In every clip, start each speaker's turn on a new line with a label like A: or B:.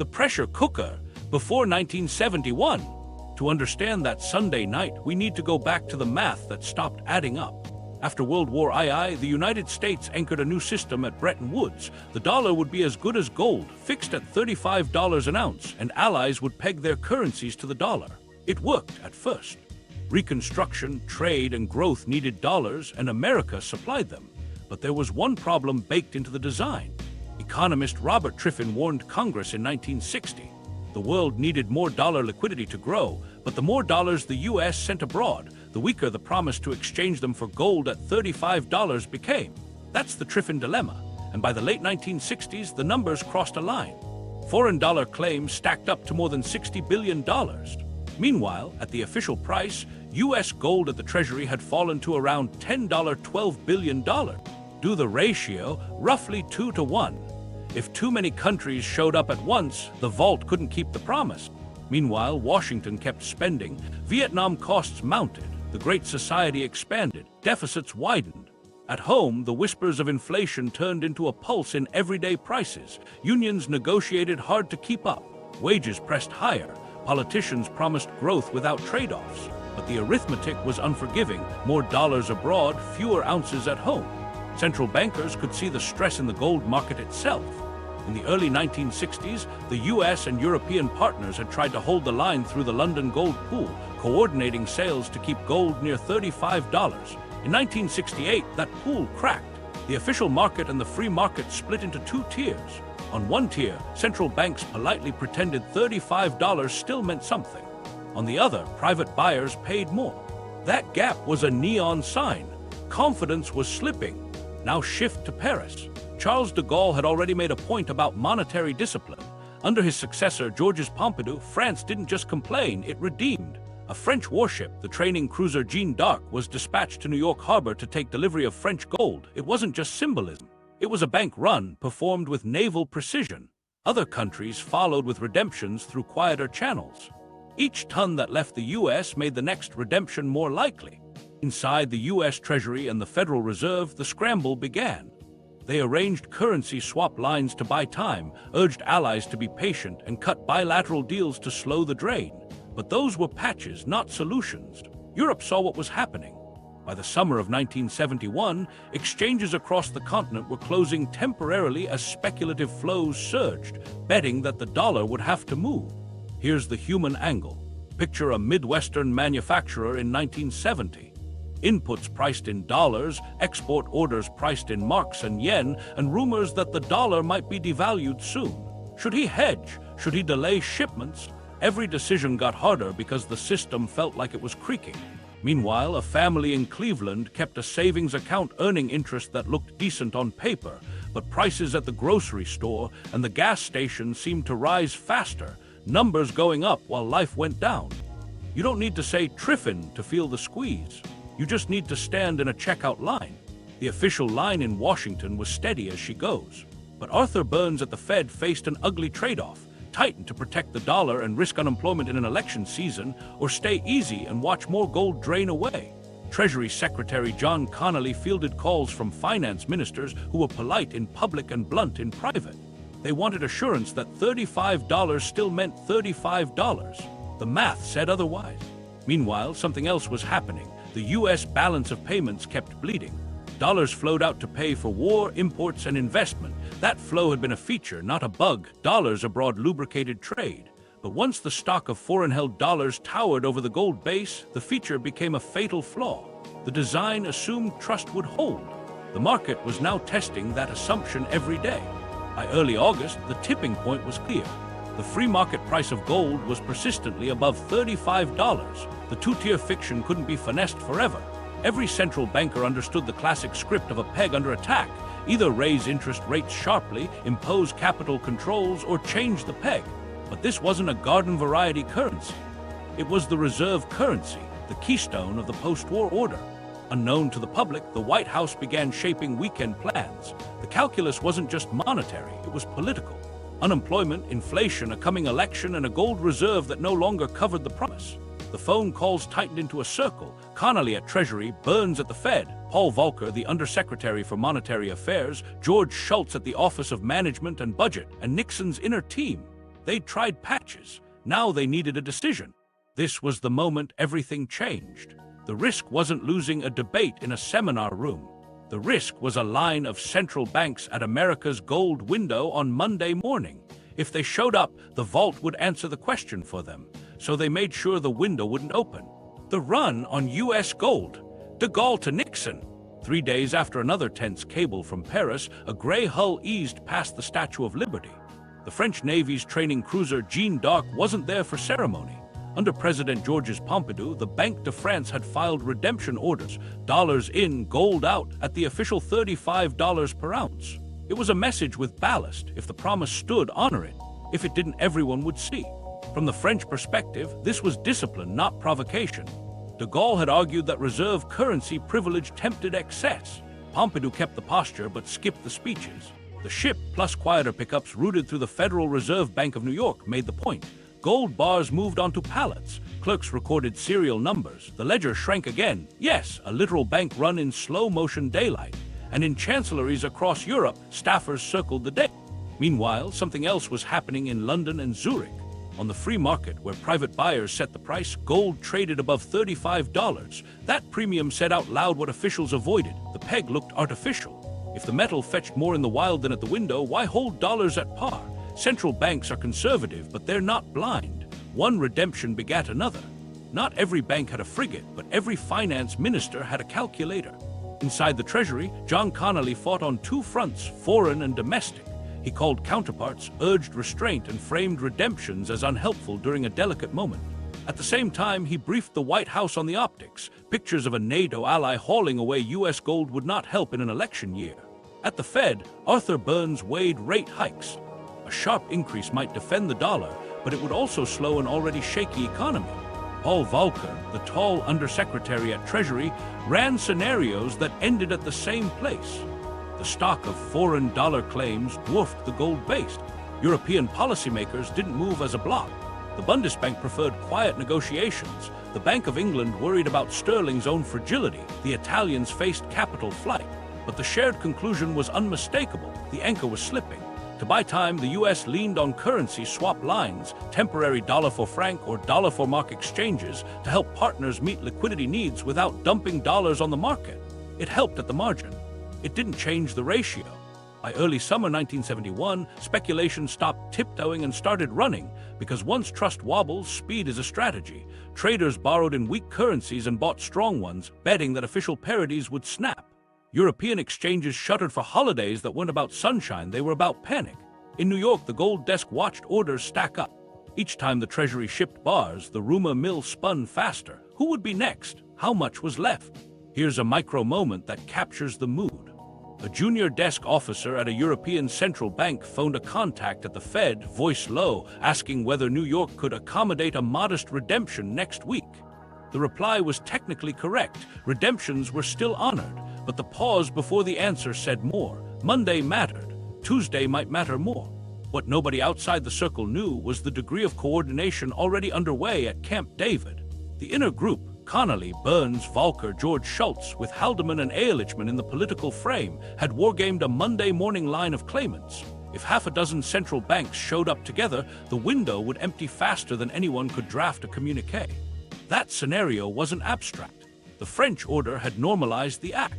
A: the pressure cooker, before 1971. To understand that Sunday night, we need to go back to the math that stopped adding up. After World War II, the United States anchored a new system at Bretton Woods. The dollar would be as good as gold, fixed at $35 an ounce, and allies would peg their currencies to the dollar. It worked at first. Reconstruction, trade, and growth needed dollars, and America supplied them. But there was one problem baked into the design. Economist Robert Triffin warned Congress in 1960. The world needed more dollar liquidity to grow, but the more dollars the U.S. sent abroad, the weaker the promise to exchange them for gold at $35 became. That's the Triffin dilemma, and by the late 1960s, the numbers crossed a line. Foreign dollar claims stacked up to more than $60 billion. Meanwhile, at the official price, U.S. gold at the Treasury had fallen to around $12 billion. Do the ratio, roughly 2 to 1. If too many countries showed up at once, the vault couldn't keep the promise. Meanwhile, Washington kept spending, Vietnam costs mounted, the Great Society expanded, deficits widened. At home, the whispers of inflation turned into a pulse in everyday prices. Unions negotiated hard to keep up. Wages pressed higher. Politicians promised growth without trade-offs. But the arithmetic was unforgiving. More dollars abroad, fewer ounces at home. Central bankers could see the stress in the gold market itself. In the early 1960s, the U.S. and European partners had tried to hold the line through the London gold pool, coordinating sales to keep gold near $35. In 1968, that pool cracked. The official market and the free market split into two tiers. On one tier, central banks politely pretended $35 still meant something. On the other, private buyers paid more. That gap was a neon sign. Confidence was slipping. Now shift to Paris. Charles de Gaulle had already made a point about monetary discipline. Under his successor, Georges Pompidou, France didn't just complain, it redeemed. A French warship, the training cruiser Jeanne d'Arc, was dispatched to New York Harbor to take delivery of French gold. It wasn't just symbolism. It was a bank run performed with naval precision. Other countries followed with redemptions through quieter channels. Each ton that left the U.S. made the next redemption more likely. Inside the U.S. Treasury and the Federal Reserve, the scramble began. They arranged currency swap lines to buy time, urged allies to be patient, and cut bilateral deals to slow the drain. But those were patches, not solutions. Europe saw what was happening. By the summer of 1971, exchanges across the continent were closing temporarily as speculative flows surged, betting that the dollar would have to move. Here's the human angle. Picture a Midwestern manufacturer in 1970. Inputs priced in dollars, export orders priced in marks and yen, and rumors that the dollar might be devalued soon. Should he hedge? Should he delay shipments? Every decision got harder because the system felt like it was creaking. Meanwhile, a family in Cleveland kept a savings account earning interest that looked decent on paper, but prices at the grocery store and the gas station seemed to rise faster, numbers going up while life went down. You don't need to say Triffin to feel the squeeze. You just need to stand in a checkout line. The official line in Washington was steady as she goes. But Arthur Burns at the Fed faced an ugly trade-off: tighten to protect the dollar and risk unemployment in an election season, or stay easy and watch more gold drain away. Treasury Secretary John Connally fielded calls from finance ministers who were polite in public and blunt in private. They wanted assurance that $35 still meant $35. The math said otherwise. Meanwhile, something else was happening. The U.S. balance of payments kept bleeding. Dollars flowed out to pay for war, imports, and investment. That flow had been a feature, not a bug. Dollars abroad lubricated trade. But once the stock of foreign-held dollars towered over the gold base, the feature became a fatal flaw. The design assumed trust would hold. The market was now testing that assumption every day. By early August, the tipping point was clear. The free market price of gold was persistently above $35. The two-tier fiction couldn't be finessed forever. Every central banker understood the classic script of a peg under attack: either raise interest rates sharply, impose capital controls, or change the peg. But this wasn't a garden variety currency. It was the reserve currency, the keystone of the post-war order. Unknown to the public, the White House began shaping weekend plans. The calculus wasn't just monetary, it was political. Unemployment, inflation, a coming election, and a gold reserve that no longer covered the promise. The phone calls tightened into a circle. Connally at Treasury, Burns at the Fed, Paul Volcker, the Undersecretary for Monetary Affairs, George Shultz at the Office of Management and Budget, and Nixon's inner team. They'd tried patches. Now they needed a decision. This was the moment everything changed. The risk wasn't losing a debate in a seminar room. The risk was a line of central banks at America's gold window on Monday morning. If they showed up, the vault would answer the question for them, so they made sure the window wouldn't open. The run on U.S. gold. De Gaulle to Nixon. 3 days after another tense cable from Paris, a gray hull eased past the Statue of Liberty. The French Navy's training cruiser Jeanne d'Arc wasn't there for ceremony. Under President Georges Pompidou, the Banque de France had filed redemption orders, dollars in, gold out, at the official $35 per ounce. It was a message with ballast. If the promise stood, honor it. If it didn't, everyone would see. From the French perspective, this was discipline, not provocation. De Gaulle had argued that reserve currency privilege tempted excess. Pompidou kept the posture but skipped the speeches. The ship, plus quieter pickups routed through the Federal Reserve Bank of New York, made the point. Gold bars moved onto pallets. Clerks recorded serial numbers. The ledger shrank again. Yes, a literal bank run in slow-motion daylight. And in chancelleries across Europe, staffers circled the day. Meanwhile, something else was happening in London and Zurich. On the free market, where private buyers set the price, gold traded above $35. That premium said out loud what officials avoided. The peg looked artificial. If the metal fetched more in the wild than at the window, why hold dollars at par? Central banks are conservative, but they're not blind. One redemption begat another. Not every bank had a frigate, but every finance minister had a calculator. Inside the Treasury, John Connolly fought on two fronts, foreign and domestic. He called counterparts, urged restraint, and framed redemptions as unhelpful during a delicate moment. At the same time, he briefed the White House on the optics. Pictures of a NATO ally hauling away U.S. gold would not help in an election year. At the Fed, Arthur Burns weighed rate hikes. A sharp increase might defend the dollar, but it would also slow an already shaky economy. Paul Volcker, the tall undersecretary at Treasury, ran scenarios that ended at the same place. The stock of foreign dollar claims dwarfed the gold-based. European policymakers didn't move as a bloc. The Bundesbank preferred quiet negotiations. The Bank of England worried about sterling's own fragility. The Italians faced capital flight. But the shared conclusion was unmistakable. The anchor was slipping. To buy time, the U.S. leaned on currency swap lines, temporary dollar-for-franc or dollar-for-mark exchanges, to help partners meet liquidity needs without dumping dollars on the market. It helped at the margin. It didn't change the ratio. By early summer 1971, speculation stopped tiptoeing and started running, because once trust wobbles, speed is a strategy. Traders borrowed in weak currencies and bought strong ones, betting that official parities would snap. European exchanges shuttered for holidays that weren't about sunshine, they were about panic. In New York, the gold desk watched orders stack up. Each time the Treasury shipped bars, the rumor mill spun faster. Who would be next? How much was left? Here's a micro moment that captures the mood. A junior desk officer at a European central bank phoned a contact at the Fed, voice low, asking whether New York could accommodate a modest redemption next week. The reply was technically correct. Redemptions were still honored, but the pause before the answer said more. Monday mattered. Tuesday might matter more. What nobody outside the circle knew was the degree of coordination already underway at Camp David. The inner group, Connolly, Burns, Volcker, George Shultz, with Haldeman and Ehrlichman in the political frame, had wargamed a Monday morning line of claimants. If half a dozen central banks showed up together, the window would empty faster than anyone could draft a communique. That scenario wasn't abstract. The French order had normalized the act.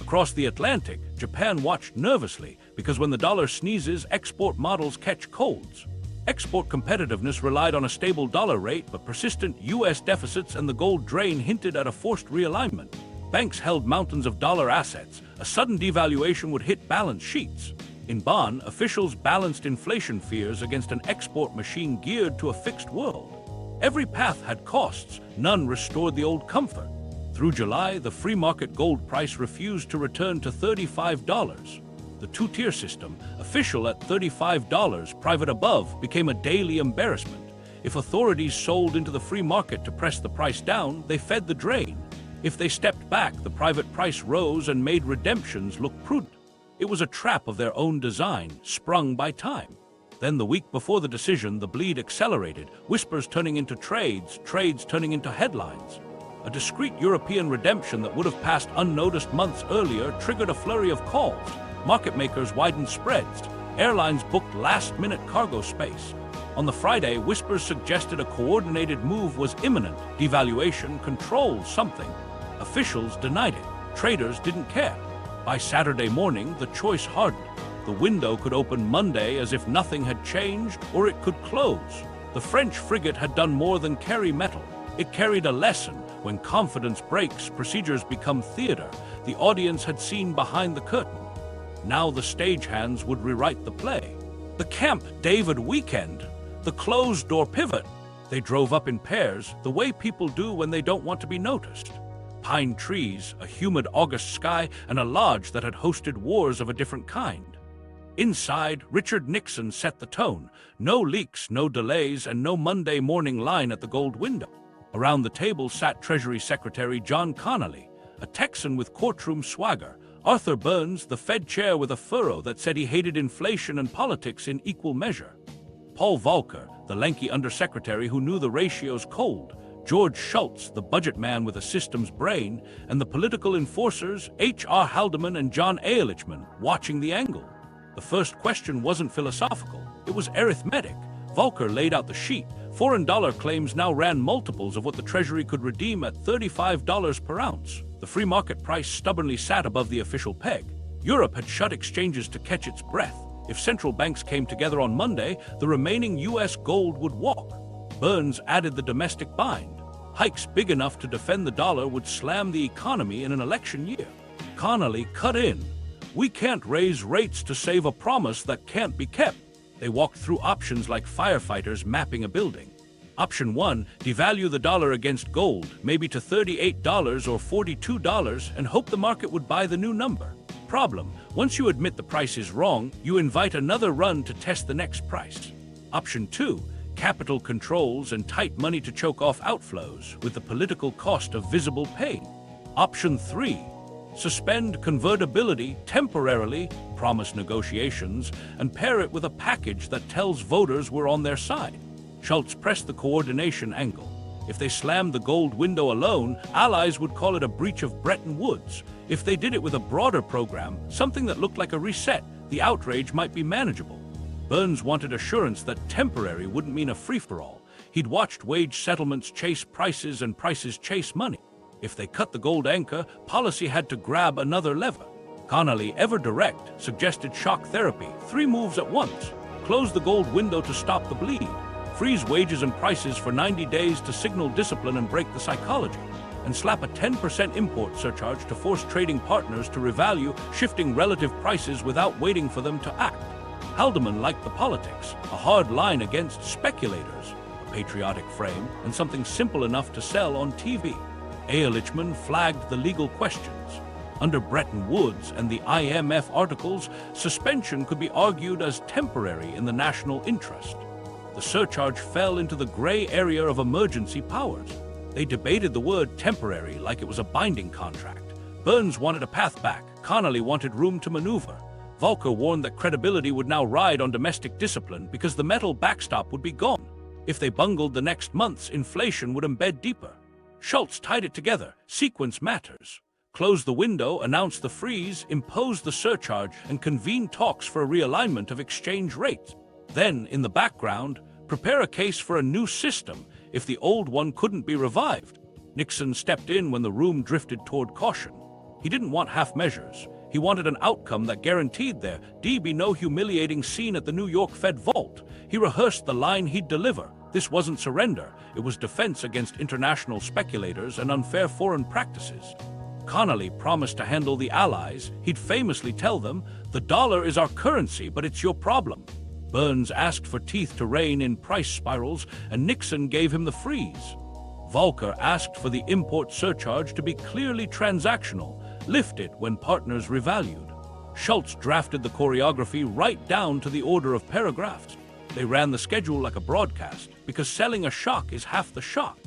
A: Across the Atlantic, Japan watched nervously, because when the dollar sneezes, export models catch colds. Export competitiveness relied on a stable dollar rate, but persistent U.S. deficits and the gold drain hinted at a forced realignment. Banks held mountains of dollar assets. A sudden devaluation would hit balance sheets. In Bonn, officials balanced inflation fears against an export machine geared to a fixed world. Every path had costs. None restored the old comfort. Through July, the free market gold price refused to return to $35. The two-tier system, official at $35, private above, became a daily embarrassment. If authorities sold into the free market to press the price down, they fed the drain. If they stepped back, the private price rose and made redemptions look prudent. It was a trap of their own design, sprung by time. Then the week before the decision, the bleed accelerated, whispers turning into trades, trades turning into headlines. A discreet European redemption that would have passed unnoticed months earlier triggered a flurry of calls. Market makers widened spreads. Airlines booked last-minute cargo space. On the Friday, whispers suggested a coordinated move was imminent. Devaluation, control, something. Officials denied it. Traders didn't care. By Saturday morning, the choice hardened. The window could open Monday as if nothing had changed, or it could close. The French frigate had done more than carry metal. It carried a lesson. When confidence breaks, procedures become theater. The audience had seen behind the curtain. Now the stagehands would rewrite the play. The Camp David weekend, the closed-door pivot. They drove up in pairs, the way people do when they don't want to be noticed. Pine trees, a humid August sky, and a lodge that had hosted wars of a different kind. Inside, Richard Nixon set the tone. No leaks, no delays, and no Monday morning line at the gold window. Around the table sat Treasury Secretary John Connally, a Texan with courtroom swagger, Arthur Burns, the Fed chair with a furrow that said he hated inflation and politics in equal measure, Paul Volcker, the lanky undersecretary who knew the ratios cold, George Shultz, the budget man with a systems brain, and the political enforcers, H.R. Haldeman and John Ehrlichman, watching the angle. The first question wasn't philosophical, it was arithmetic. Volcker laid out the sheet. Foreign dollar claims now ran multiples of what the Treasury could redeem at $35 per ounce. The free market price stubbornly sat above the official peg. Europe had shut exchanges to catch its breath. If central banks came together on Monday, the remaining U.S. gold would walk. Burns added the domestic bind. Hikes big enough to defend the dollar would slam the economy in an election year. Connally cut in. We can't raise rates to save a promise that can't be kept. They walked through options like firefighters mapping a building. Option 1, devalue the dollar against gold, maybe to $38 or $42, and hope the market would buy the new number. Problem, once you admit the price is wrong, you invite another run to test the next price. Option 2, capital controls and tight money to choke off outflows, with the political cost of visible pain. Option 3, suspend convertibility temporarily, promise negotiations, and pair it with a package that tells voters we're on their side. Schultz pressed the coordination angle. If they slammed the gold window alone, allies would call it a breach of Bretton Woods. If they did it with a broader program, something that looked like a reset, the outrage might be manageable. Burns wanted assurance that temporary wouldn't mean a free-for-all. He'd watched wage settlements chase prices and prices chase money. If they cut the gold anchor, policy had to grab another lever. Connally, ever direct, suggested shock therapy, 3 moves at once. Close the gold window to stop the bleed. Freeze wages and prices for 90 days to signal discipline and break the psychology. And slap a 10% import surcharge to force trading partners to revalue, shifting relative prices without waiting for them to act. Haldeman liked the politics, a hard line against speculators, a patriotic frame, and something simple enough to sell on TV. Ehrlichman flagged the legal questions. Under Bretton Woods and the IMF articles, suspension could be argued as temporary in the national interest. The surcharge fell into the gray area of emergency powers. They debated the word temporary like it was a binding contract. Burns wanted a path back. Connally wanted room to maneuver. Volcker warned that credibility would now ride on domestic discipline because the metal backstop would be gone. If they bungled the next months, inflation would embed deeper. Schultz tied it together. Sequence matters. Close the window, announce the freeze, impose the surcharge, and convene talks for a realignment of exchange rates. Then, in the background, prepare a case for a new system if the old one couldn't be revived. Nixon stepped in when the room drifted toward caution. He didn't want half measures. He wanted an outcome that guaranteed there be no humiliating scene at the New York Fed vault. He rehearsed the line he'd deliver. This wasn't surrender. It was defense against international speculators and unfair foreign practices. Connally promised to handle the allies. He'd famously tell them, "The dollar is our currency, but it's your problem." Burns asked for teeth to rein in price spirals, and Nixon gave him the freeze. Volcker asked for the import surcharge to be clearly transactional, lift it when partners revalued. Schultz drafted the choreography right down to the order of paragraphs. They ran the schedule like a broadcast, because selling a shock is half the shock.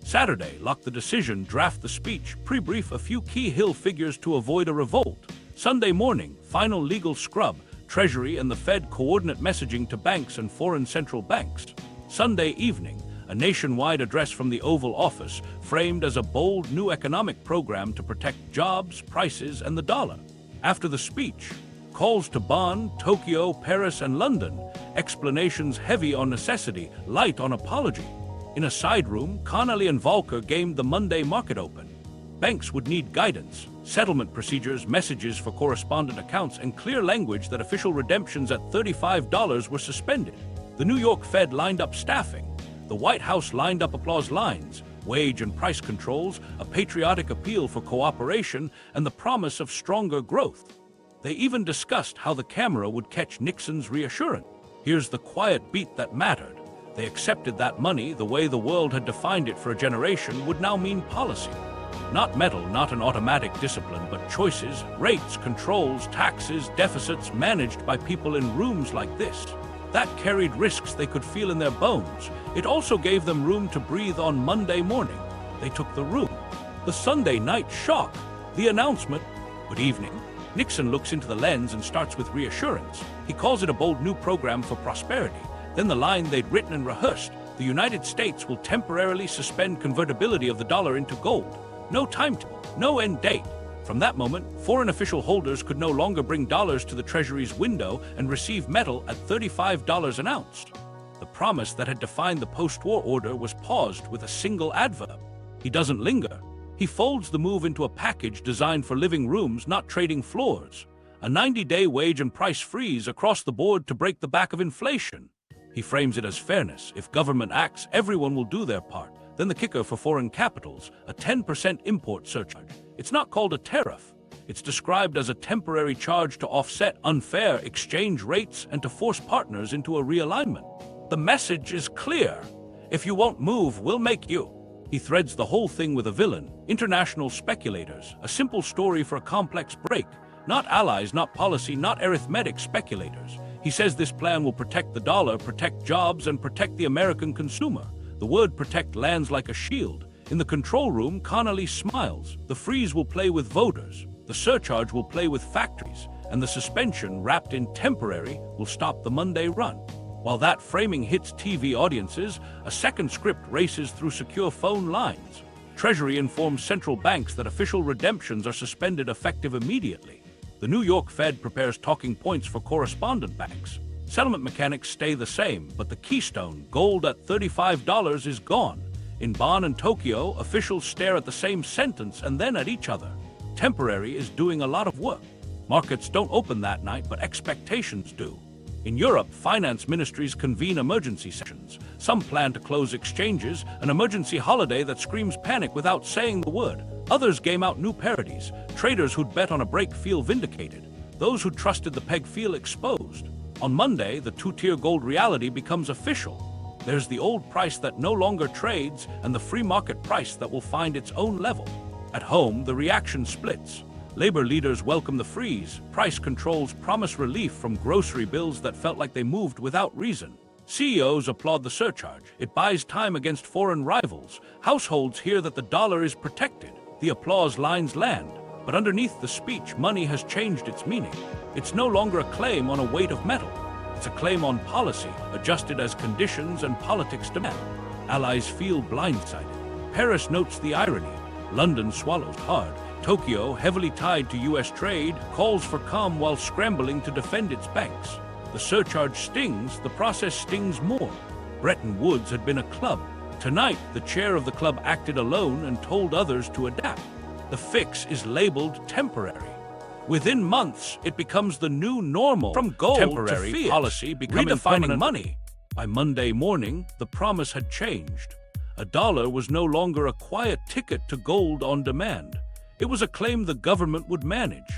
A: Saturday, lock the decision, draft the speech, pre-brief a few key Hill figures to avoid a revolt. Sunday morning, final legal scrub, Treasury and the Fed coordinate messaging to banks and foreign central banks. Sunday evening, a nationwide address from the Oval Office, framed as a bold new economic program to protect jobs, prices, and the dollar. After the speech, calls to Bonn, Tokyo, Paris, and London, explanations heavy on necessity, light on apology. In a side room, Connolly and Volcker gamed the Monday market open. Banks would need guidance, settlement procedures, messages for correspondent accounts, and clear language that official redemptions at $35 were suspended. The New York Fed lined up staffing. The White House lined up applause lines, wage and price controls, a patriotic appeal for cooperation, and the promise of stronger growth. They even discussed how the camera would catch Nixon's reassurance. Here's the quiet beat that mattered. They accepted that money, the way the world had defined it for a generation, would now mean policy. Not metal, not an automatic discipline, but choices, rates, controls, taxes, deficits managed by people in rooms like this. That carried risks they could feel in their bones. It also gave them room to breathe on Monday morning. They took the room. The Sunday night shock. The announcement. Good evening. Nixon looks into the lens and starts with reassurance. He calls it a bold new program for prosperity. Then the line they'd written and rehearsed. The United States will temporarily suspend convertibility of the dollar into gold. No timetable, no end date. From that moment, foreign official holders could no longer bring dollars to the Treasury's window and receive metal at $35 an ounce. The promise that had defined the post-war order was paused with a single adverb. He doesn't linger. He folds the move into a package designed for living rooms, not trading floors. A 90-day wage and price freeze across the board to break the back of inflation. He frames it as fairness. If government acts, everyone will do their part. Then the kicker for foreign capitals, a 10% import surcharge. It's not called a tariff. It's described as a temporary charge to offset unfair exchange rates and to force partners into a realignment. The message is clear. If you won't move, we'll make you. He threads the whole thing with a villain, international speculators, a simple story for a complex break. Not allies, not policy, not arithmetic speculators. He says this plan will protect the dollar, protect jobs, and protect the American consumer. The word protect lands like a shield. In the control room, Connolly smiles. The freeze will play with voters. The surcharge will play with factories. And the suspension, wrapped in temporary, will stop the Monday run. While that framing hits TV audiences, a second script races through secure phone lines. Treasury informs central banks that official redemptions are suspended effective immediately. The New York Fed prepares talking points for correspondent banks. Settlement mechanics stay the same, but the keystone, gold at $35, is gone. In Bonn and Tokyo, officials stare at the same sentence and then at each other. Temporary is doing a lot of work. Markets don't open that night, but expectations do. In Europe, finance ministries convene emergency sessions. Some plan to close exchanges, an emergency holiday that screams panic without saying the word. Others game out new parodies. Traders who'd bet on a break feel vindicated. Those who trusted the peg feel exposed. On Monday, the two-tier gold reality becomes official. There's the old price that no longer trades and the free market price that will find its own level. At home, the reaction splits. Labor leaders welcome the freeze. Price controls promise relief from grocery bills that felt like they moved without reason. CEOs applaud the surcharge. It buys time against foreign rivals. Households hear that the dollar is protected. The applause lines land. But underneath the speech, money has changed its meaning. It's no longer a claim on a weight of metal. It's a claim on policy, adjusted as conditions and politics demand. Allies feel blindsided. Paris notes the irony. London swallows hard. Tokyo, heavily tied to U.S. trade, calls for calm while scrambling to defend its banks. The surcharge stings, the process stings more. Bretton Woods had been a club. Tonight, the chair of the club acted alone and told others to adapt. The fix is labeled temporary. Within months, it becomes the new normal. From gold temporary to fiat policy becoming redefining money. By Monday morning, the promise had changed. A dollar was no longer a quiet ticket to gold on demand. It was a claim the government would manage.